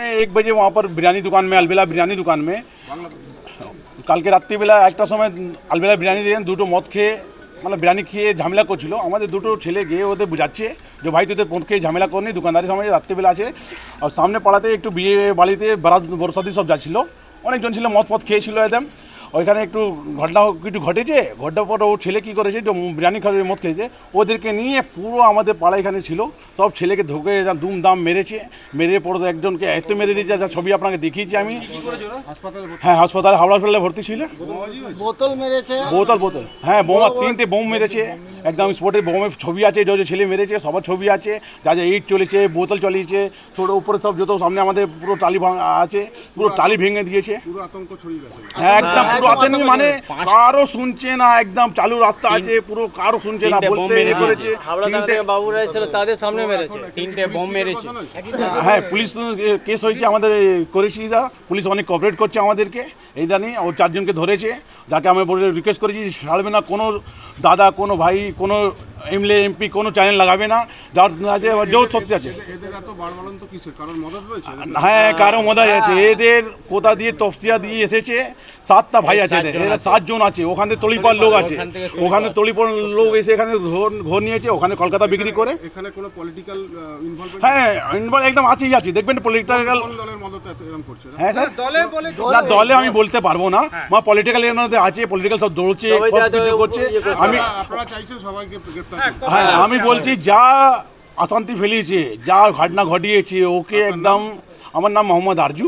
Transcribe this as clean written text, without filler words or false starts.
1 बजे वहाँ पर बिरयानी दुकान में अलबेला बिरयानी दुकान में কালকে রাত্রিবেলা একটার সময় अलबेला बिरयानी দিয়ে দুটো মদ খেয়ে মানে বিরিয়ানি খেয়ে ঝামেলা করছিল। আমাদের দুটো ছেলে গিয়ে ওদের বুঝাচ্ছে যে ভাই তোদের মদ খেয়ে ঝামেলা করনি, দোকানদারি সময় রাত্রিবেলা আছে। আর সামনে পাড়াতে একটু বিয়ে বাড়িতে বারাত বরসাদি সব যাচ্ছিল, অনেকজন ছিল মদ খেয়েছিল একদম। ওইখানে একটু ঘটনা কিছু ঘটেছে, ঘটার পর ও ছেলে কী করেছে, যে বিরিয়ানি খাওয়া মদ খেয়েছে, ওদেরকে নিয়ে পুরো আমাদের পাড়া এখানে ছিল সব ছেলেকে ধোকে দুমদাম মেরেছে। মেরে পরে একজনকে এত মেরে দিয়েছে, যা ছবি আপনাকে দেখিয়েছি আমি। হ্যাঁ, হাসপাতালে হাওড়া হসপিটালে ভর্তি ছিল। বোতল মেরেছে, বোতল হ্যাঁ, বোমা 3টে বোম মেরেছে একদম স্পটে। বোমের ছবি আছে, যে ছেলে মেরেছে সবার ছবি আছে, যা যা ইট চলেছে, বোতল চলিয়েছে, ছোটো উপরে সব যত সামনে আমাদের পুরো টালি ভাঙা আছে, পুরো টালি ভেঙে দিয়েছে। হ্যাঁ একদম পুরো আতঙ্ক, মানে কারো শুনছে না, একদম চালু রাস্তা আছে, পুরো কারো শুনছে না, বলতে করেছে। বাবুরা এসেছিল তাদের সামনে মেরেছে, 3টে বোম মেরেছে। হ্যাঁ, পুলিশ কেস হয়েছে আমাদের, করেছি যা পুলিশ অনেক কোঅপারেট করছে আমাদেরকে এইটা নিয়ে। ও 4 জনকে ধরেছে, যাকে আমি বলে রিকোয়েস্ট করেছি ছাড়বে না, কোনো দাদা, কোনো ভাই, কোনো এমএলএ এমপি কোনো চ্যানেল লাগাবে না, যার আছে যেও সত্যি আছে। হ্যাঁ, কারো মদাই আছে, এদের কোথা দিয়ে তফসিয়া দিয়ে এসেছে। 7টা ভাই আছে এদের, এরা 7 জন আছে। ওখানে তলিপাড় লোক আছে, ওখানে তলিপাড় লোক এসে এখানে ঘর নিয়েছে, ওখানে কলকাতা বিক্রি করে। এখানে কোনো পলিটিক্যাল ইনভলভমেন্ট? হ্যাঁ, ইনভলভ একদম আছেই আছে, দেখবেন পলিটিক্যাল। দলের মদত এরকম করছে? হ্যাঁ স্যার, না দলে আমি বলতে পারবো না, আমার পলিটিক্যাল আছে, পলিটিক্যাল সব দৌড়ছে, কিছু করছে। আমি আপনারা চাইছেন সবাইকে গ্রেফতার করতে? হ্যাঁ, আমি বলছি যা অশান্তি ফেলিয়েছে, যা ঘটনা ঘটিয়েছে, ওকে একদম। আমার নাম মোহাম্মদ আরজু।